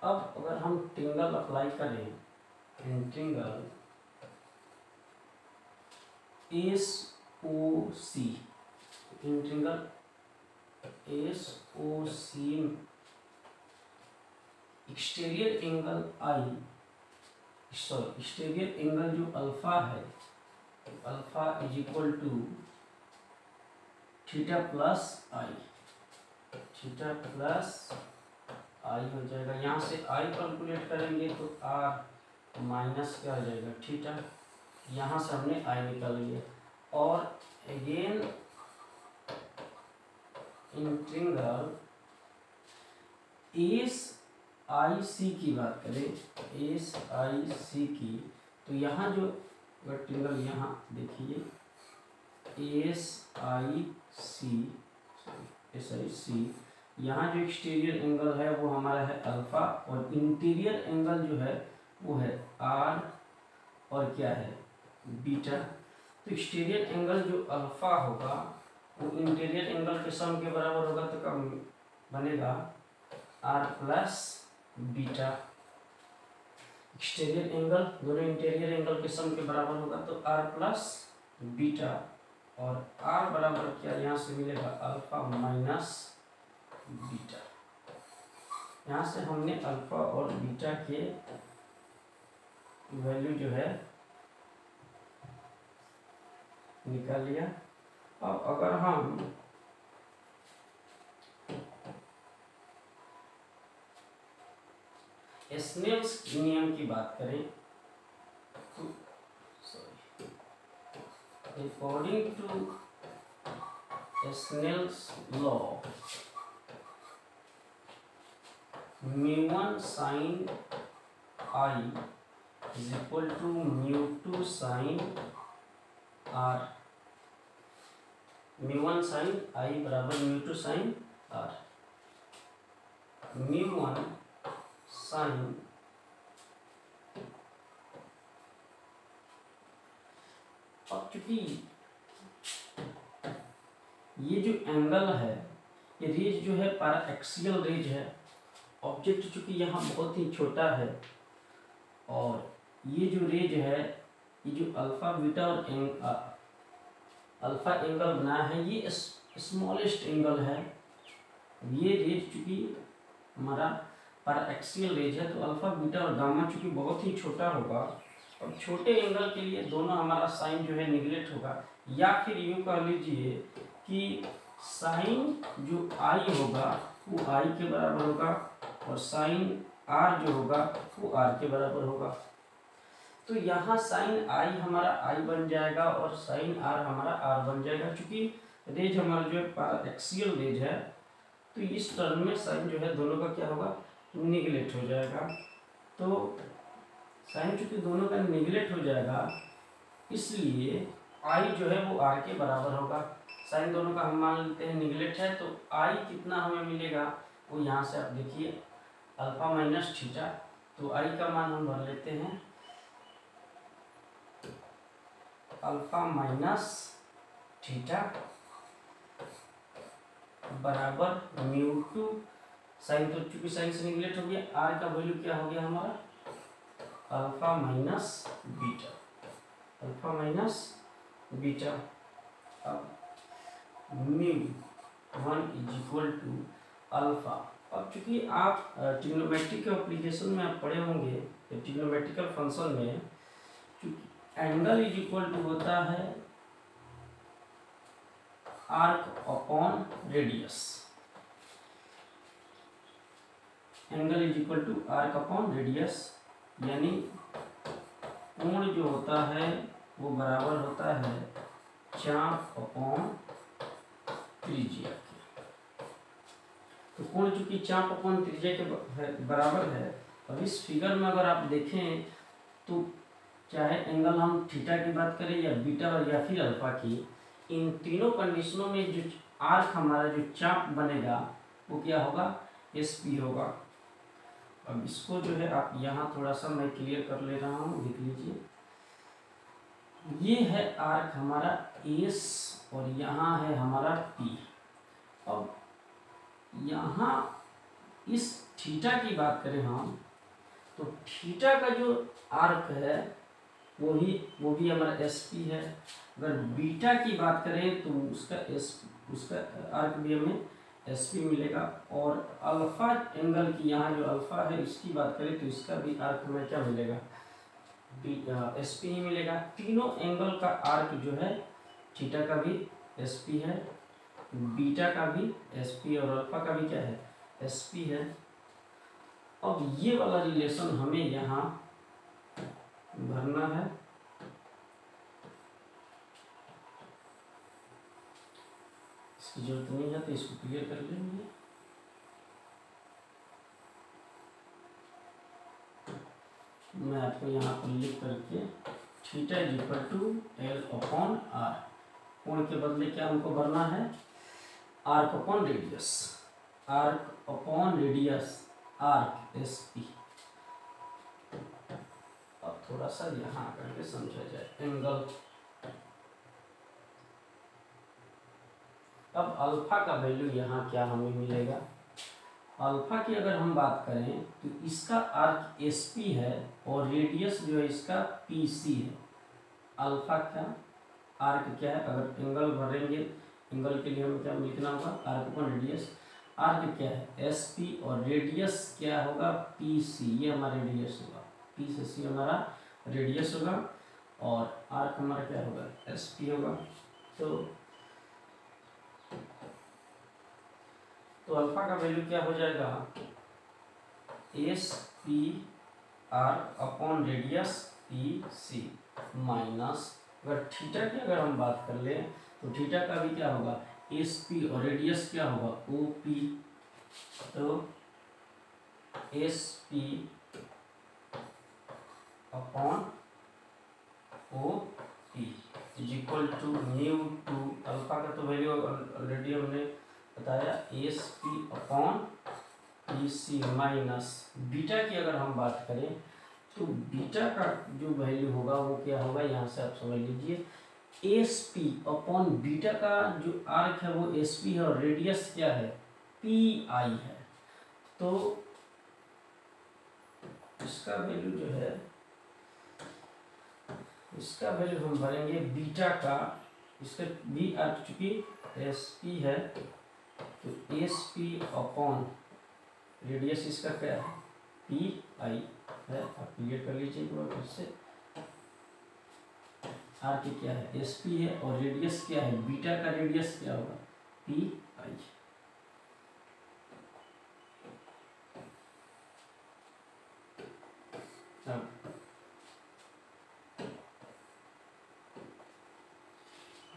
अब अगर हम ट्रिंगल अप्लाई करें, triangle SOC, in triangle SOC exterior angle exterior angle जो अल्फा है, alpha is equal to theta plus i, theta plus i हो जाएगा। यहाँ से आई कैलकुलेट करेंगे तो आर माइनस क्या हो जाएगा थीटा, यहाँ से हमने आई निकाल लिया। और अगेन इंट्रिंगल SIC की बात करें, SIC की, तो यहाँ जो ट्रिंगल यहाँ देखिए SIC, यहाँ जो एक्सटीरियर एंगल है वो हमारा है अल्फा, और इंटीरियर एंगल जो है वो है आर और क्या है बीटा। तो एक्सटीरियर एंगल जो अल्फा होगा वो इंटीरियर एंगल के सम के बराबर होगा, तो कब बनेगा R plus beta. Exterior angle दोनों इंटीरियर एंगल के सम के बराबर होगा तो आर प्लस बीटा, और आर बराबर क्या यहाँ से मिलेगा अल्फा माइनस बीटा। यहाँ से हमने अल्फा और बीटा के वैल्यू जो है निकाल लिया। अब अगर हम स्नेल्स नियम की बात करें तो according to Snell's law, mu1 sin I is equal to mu2 sin R, mu1 sin I बराबर mu2 sin R। mu1 sin अब चूंकि ये जो एंगल है, ये रेज जो है पैरा एक्सियल रेज है, ऑब्जेक्ट चूंकि यहाँ बहुत ही छोटा है, और ये जो रेज है, ये जो अल्फा बीटा और अल्फा एंगल बनाया है, ये स्मॉलेस्ट एंगल है। ये रेज चूंकि हमारा पैरा एक्सियल रेज है, तो अल्फा बीटा और गामा चूंकि बहुत ही छोटा होगा, और छोटे एंगल के लिए दोनों हमारा साइन जो है निगलेक्ट होगा, या फिर यूँ कह लीजिए कि साइन जो आई होगा वो आई के बराबर होगा, और साइन आर जो होगा वो आर के बराबर होगा। तो यहाँ साइन आई हमारा आई बन जाएगा और साइन आर हमारा आर बन जाएगा। चूंकि रेज हमारा जो है पैरा एक्सियल रेज है, तो इस टर्म में साइन जो है दोनों का क्या होगा निगलेक्ट हो जाएगा। तो साइन चूंकि दोनों का निगलेक्ट हो जाएगा, इसलिए आई जो है वो आर के बराबर होगा। साइन दोनों का हम मान लेते हैं निगलेक्ट है, तो आई कितना हमें मिलेगा वो यहाँ से आप देखिए अल्फा माइनस थीटा, तो आई का मान हम भर लेते हैं अल्फा माइनस थीटा बराबर mu2 साइन, तो चूंकि साइन से निगलेक्ट हो गया, आर का वैल्यू क्या हो गया हमारा alpha minus beta, alpha minus beta. अब mu1 is equal to alpha. अब चूंकि आप ट्रिग्नोमेट्रिक एप्लीकेशन में आप पढ़े होंगे, ट्रिग्नोमेट्रिकल फंक्शन में चूंकि एंगल इज इक्वल टू होता है arc upon radius, angle is equal to arc upon radius, यानी कोण जो होता है वो बराबर होता है चाप अपॉन त्रिज्या के। तो कोण चूंकि चाप अपॉन त्रिज्या के बराबर है, और इस फिगर में अगर आप देखें तो चाहे एंगल हम थीटा की बात करें या बीटा या फिर अल्फा की, इन तीनों कंडीशनों में जो आर्क हमारा जो चाप बनेगा वो क्या होगा SP होगा। अब इसको जो है आप यहाँ थोड़ा सा मैं क्लियर कर ले रहा हूँ, देख लीजिए। ये है आर्क हमारा S और यहाँ है हमारा P। अब यहाँ इस थीटा की बात करें हम, तो थीटा का जो आर्क है वो भी हमारा एस पी है। अगर बीटा की बात करें तो उसका आर्क भी हमें एस पी मिलेगा। और अल्फा एंगल की यहाँ जो अल्फा है इसकी बात करें तो इसका भी आर्क हमें क्या मिलेगा, एस पी ही मिलेगा। तीनों एंगल का आर्क जो है थीटा का भी एस पी है, बीटा का भी एस पी और अल्फा का भी क्या है, एस पी है। अब ये वाला रिलेशन हमें यहाँ भरना है। इसकी जरूरत नहीं है तो इसको क्लियर कर लेंगे। मैं आपको यहाँ पर लिख करके theta is equal to L upon R, कोण के बदले क्या हमको भरना है, arc upon radius, arc upon radius, arc S P. अब थोड़ा सा यहाँ करके समझा जाए एंगल। अब अल्फा का वैल्यू यहाँ क्या हमें मिलेगा, अल्फा की अगर हम बात करें तो इसका आर्क एस पी है और रेडियस जो है इसका पी सी है। अल्फा का आर्क क्या है, अगर एंगल भरेंगे, एंगल के लिए हमें क्या लिखना होगा, आर्क अपॉन रेडियस। आर्क क्या है एस पी और रेडियस क्या होगा पी सी, ये हमारा रेडियस होगा, पी से सी हमारा रेडियस होगा और आर्क हमारा क्या होगा एस पी होगा। तो अल्फा का वैल्यू क्या हो जाएगा, S P R upon radius P C minus, अगर थीटा की अगर हम बात कर ले तो थीटा का भी क्या होगा एस पी और रेडियस क्या होगा ओ पी। तो S P upon O P is equal to mu two, alpha का तो वैल्यू ऑलरेडी हमने बताया, S P upon P C minus, beta की अगर हम बात करें तो बीटा का जो वैल्यू होगा वो क्या होगा, यहाँ से आप समझ लीजिए, एस पी अपॉन बीटा का जो आर्क है वो एस पी है और रेडियस क्या है पी आई है। तो इसका वैल्यू जो है, इसका वैल्यू हम भरेंगे बीटा का, इसका भी आर्क चूंकि एस पी है तो एस पी अपॉन रेडियस इसका क्या है पी आई है। आप क्लियर कर लीजिए एक बार फिर से, आर के क्या है एस पी है और रेडियस क्या है, बीटा का रेडियस क्या होगा पी आई।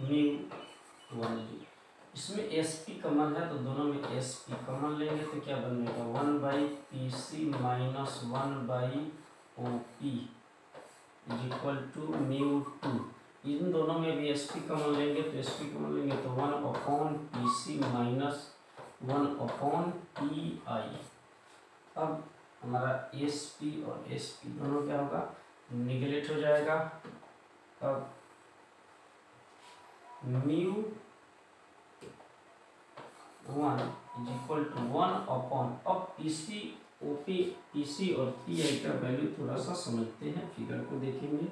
म्यू वन जी, इसमें एस पी कॉमन है तो दोनों में एस पी कॉमन लेंगे तो क्या बनेगा, one by P C minus one by O P is equal to mu two. इन दोनों में भी एस पी कॉमन लेंगे तो एस पी कॉमन लेंगे तो one upon P C minus one upon P I. अब हमारा एस पी और एस पी दोनों क्या होगा निगलेक्ट हो जाएगा। अब mu one is equal to one upon, अब P C O P, P C और पी आई का वैल्यू थोड़ा सा समझते हैं, फिगर को देखेंगे।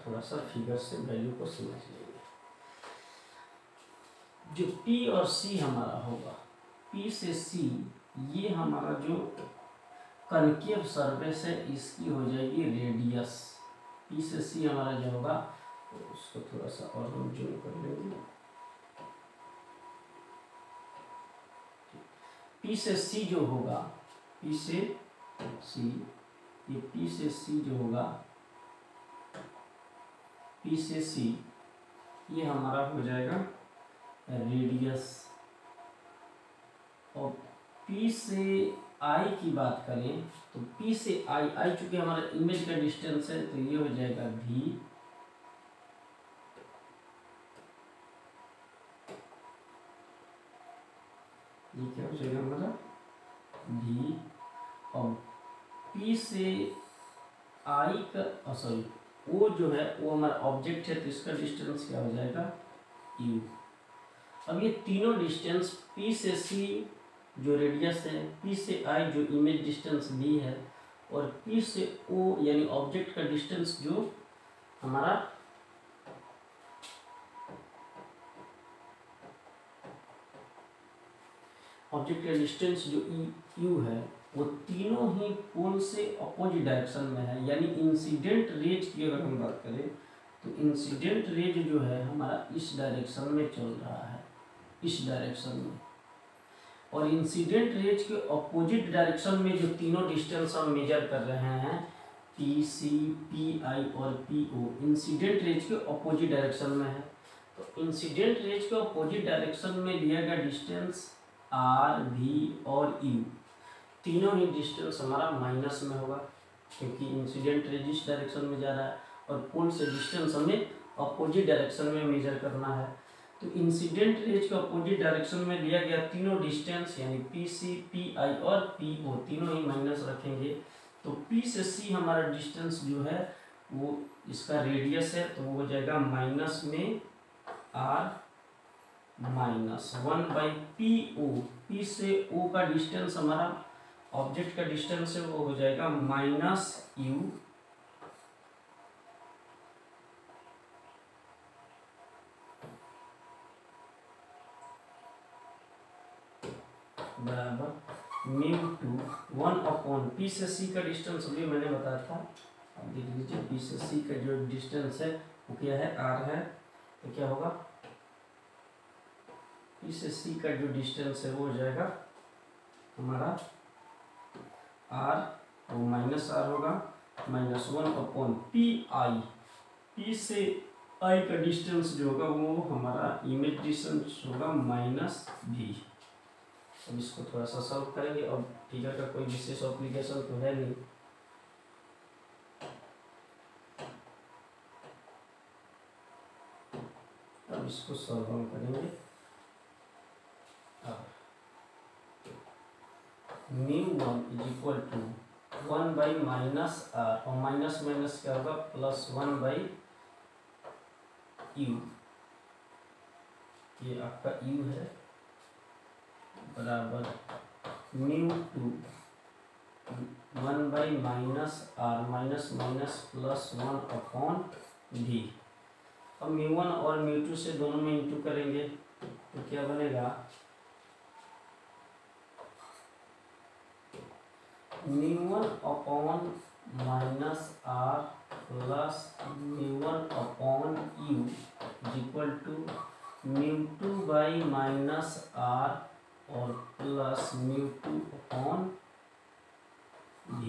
थोड़ा सा फिगर से वैल्यू को समझ लेंगे। जो P और C हमारा होगा, P से C ये हमारा जो कनकेव सरफेस है इसकी हो जाएगी रेडियस। P से C हमारा जो होगा तो उसको थोड़ा सा और हम जूम कर लेंगे। P से C जो होगा, P से C, ये P से C जो होगा, P से C ये हमारा हो जाएगा रेडियस। और P से I की बात करें तो P से I चूंकि हमारा इमेज का डिस्टेंस है तो ये हो जाएगा V, ये क्या हो जाएगा हमारा V। और P से I का सॉरी ओ जो है वो हमारा ऑब्जेक्ट है, तो इसका डिस्टेंस क्या हो जाएगा, यू। अब ये तीनों डिस्टेंस P से C जो रेडियस है, P से I जो इमेज डिस्टेंस B है, और P से O यानी ऑब्जेक्ट का डिस्टेंस जो हमारा ऑब्जेक्ट का डिस्टेंस जो यू है, वो तीनों ही पोल से अपोजिट डायरेक्शन में है। यानी इंसिडेंट रेज की अगर हम बात करें तो इंसिडेंट रेज जो है हमारा इस डायरेक्शन में चल रहा है, इस डायरेक्शन में। और इंसिडेंट रेज के अपोजिट डायरेक्शन में जो तीनों डिस्टेंस हम मेजर कर रहे हैं, पी सी, पी आई और पी ओ, इंसिडेंट रेज के अपोजिट डायरेक्शन में है। तो इंसिडेंट रेज के अपोजिट डायरेक्शन में लिया गया डिस्टेंस आर, वी और यू, तीनों ही डिस्टेंस हमारा माइनस में होगा, क्योंकि इंसिडेंट रेज इस डायरेक्शन में जा रहा है और पोल से डिस्टेंस हमें अपोजिट डायरेक्शन में मेजर करना है। तो इंसिडेंट रेज के अपोजिट डायरेक्शन में लिया गया तीनों डिस्टेंस यानी पी सी, पी आई और पी ओ, तीनों ही माइनस रखेंगे। तो पी से सी हमारा डिस्टेंस जो है वो इसका रेडियस है, तो वो हो जाएगा माइनस में आर माइनस 1/PO। पी से ओ का डिस्टेंस हमारा ऑब्जेक्ट का डिस्टेंस है, वो हो जाएगा माइनस यू बराबर μ2 1/, पी से सी का डिस्टेंस अभी मैंने बताया था। अब देख लीजिए पी से सी का जो डिस्टेंस है वो क्या है, आर है, तो क्या होगा, पी से सी का जो डिस्टेंस है वो हो जाएगा हमारा आर, वो माइनस आर होगा, माइनस 1/PI। पी से आई का डिस्टेंस जो होगा वो हमारा इमेज डिस्टेंस होगा माइनस भी। अब इसको थोड़ा सा सॉल्व करेंगे। अब फिगर का कोई विशेष एप्लीकेशन तो है नहीं, अब इसको सॉल्व हम करेंगे। μ1 इज इक्वल टू 1/-r, और माइनस माइनस क्या होगा, प्लस 1/u। ये आपका u है, बराबर μ2 1/-r, minus minus plus 1/v। अब μ1 और μ2 से दोनों में इंटू करेंगे तो क्या बनेगा, μ1/-r plus μ1/u is equal to μ2/-r और प्लस μ2/v।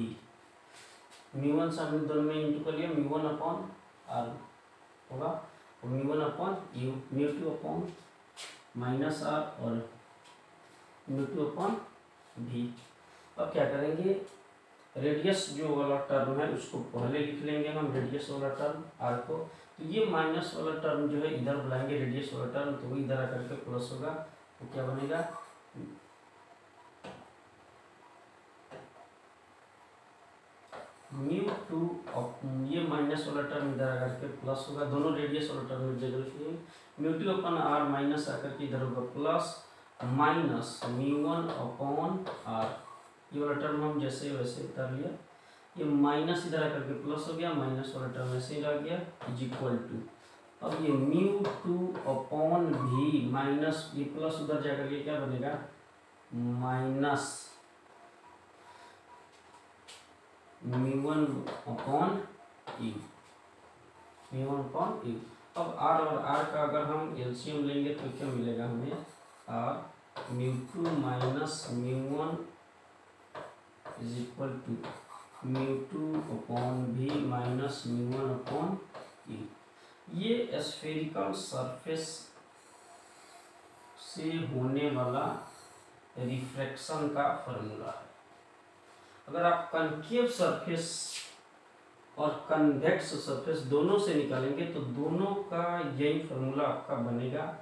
μ1 से हमने दोनों में इंटू कर लिया, μ1/r होगा और μ1/u, μ2/-r और μ2/v। अब क्या करेंगे, रेडियस जो वाला टर्म है उसको पहले लिख लेंगे हम, रेडियस वाला टर्म आर को। तो ये माइनस वाला टर्म जो है इधर बुलाएंगे, रेडियस वाला टर्म, तो वो इधर आकर के प्लस होगा, तो क्या बनेगा, μ2, ये माइनस वाला टर्म इधर आकर के प्लस होगा, दोनों रेडियस वाला टर्म एक जगह लिखिए, μ2/r माइनस आकर के इधर होगा प्लस, माइनस μ1/r, ये वाला टर्म हम जैसे वैसे उतार लिया, ये माइनस इधर आकर के प्लस हो गया, माइनस वाला टर्म ऐसे ही रह गया, इज इक्वल टू, अब ये μ2/v माइनस, ये प्लस उधर जाकर के क्या बनेगा, माइनस μ1/u। अब r और r का अगर हम एलसीएम लेंगे तो क्या मिलेगा हमें, r μ2 minus μ1 is equal to μ2/v minus μ1/u। ये स्फेरिकल सरफेस से होने वाला रिफ्रैक्शन का फॉर्मूला है। अगर आप कनकेव सरफेस और कन्वेक्स सरफेस दोनों से निकालेंगे तो दोनों का यही फॉर्मूला आपका बनेगा।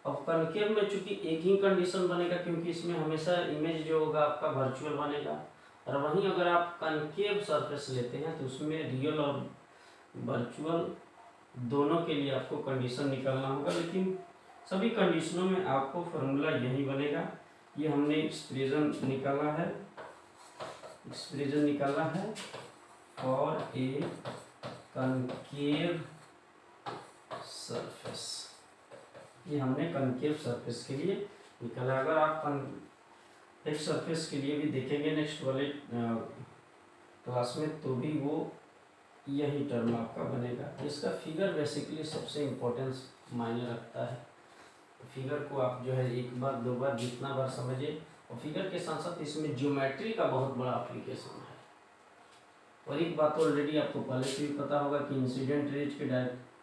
अब कनकेव में चूंकि एक ही कंडीशन बनेगा, क्योंकि इसमें हमेशा इमेज जो होगा आपका वर्चुअल बनेगा, और वहीं अगर आप कनकेव सरफेस लेते हैं तो उसमें रियल और वर्चुअल, दोनों के लिए आपको कंडीशन निकालना होगा, लेकिन सभी कंडीशनों में आपको फॉर्मूला यही बनेगा। ये हमने एक्सप्रेशन निकाला है फॉर ए कनकेव सरफेस, ये हमने कनकेव सरफेस के लिए निकाला। अगर आप एक सरफेस के लिए भी देखेंगे नेक्स्ट वाले क्लास में, तो भी वो यही टर्म आपका बनेगा। इसका फिगर बेसिकली सबसे इम्पोर्टेंस मायने रखता है। फिगर को आप जो है एक बार दो बार जितना बार समझे, और फिगर के साथ साथ इसमें ज्योमेट्री का बहुत बड़ा एप्लीकेशन है। और एक बात ऑलरेडी आपको पहले से भी पता होगा कि इंसिडेंट रेज के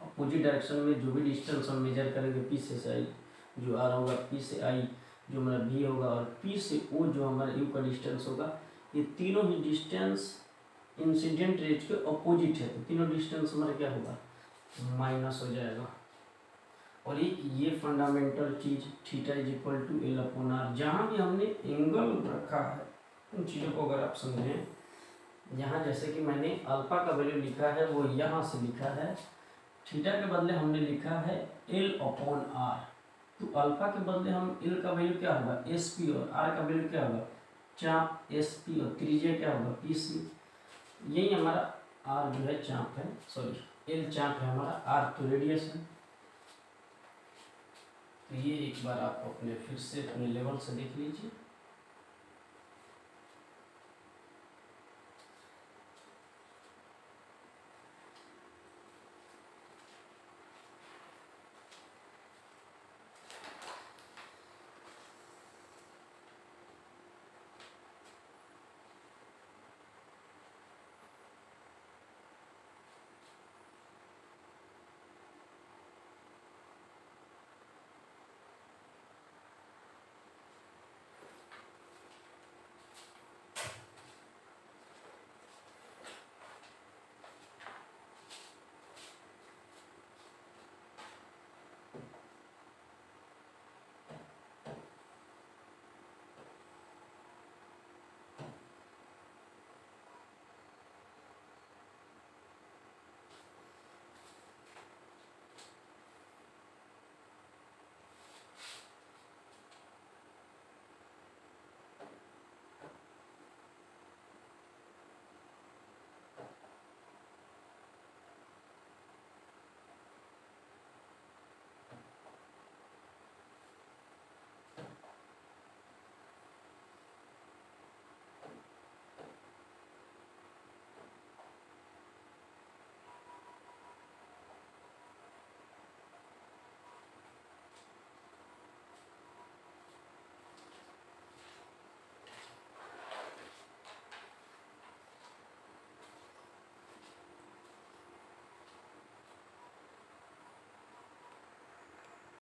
अपोजिट डायरेक्शन में जो भी डिस्टेंस हम मेजर करेंगे, पी से आई जो आर होगा, पी से आई जो हमारा बी होगा, और पी से ओ जो हमारा यू का डिस्टेंस होगा, ये तीनों ही डिस्टेंस इंसिडेंट रेज के अपोजिट है। तो तीनों डिस्टेंस हमारा क्या होगा, माइनस हो जाएगा। और एक ये फंडामेंटल चीज theta is equal to L upon R, जहाँ भी हमने एंगल रखा है उन चीज़ों को अगर आप समझें, यहाँ जैसे कि मैंने अल्फा का वैल्यू लिखा है वो यहाँ से लिखा है, थीटा के बदले हमने लिखा है एल अपॉन आर। तो अल्फा के बदले हम एल का वैल्यू क्या होगा, एस पी, और आर का वैल्यू क्या होगा, चाप एस पी, और त्रिज्या क्या होगा, पी सी। यही हमारा आर जो है चाप है, सॉरी एल चाप है हमारा, आर तो रेडियस है। तो ये एक बार आप अपने फिर से अपने लेवल से देख लीजिए।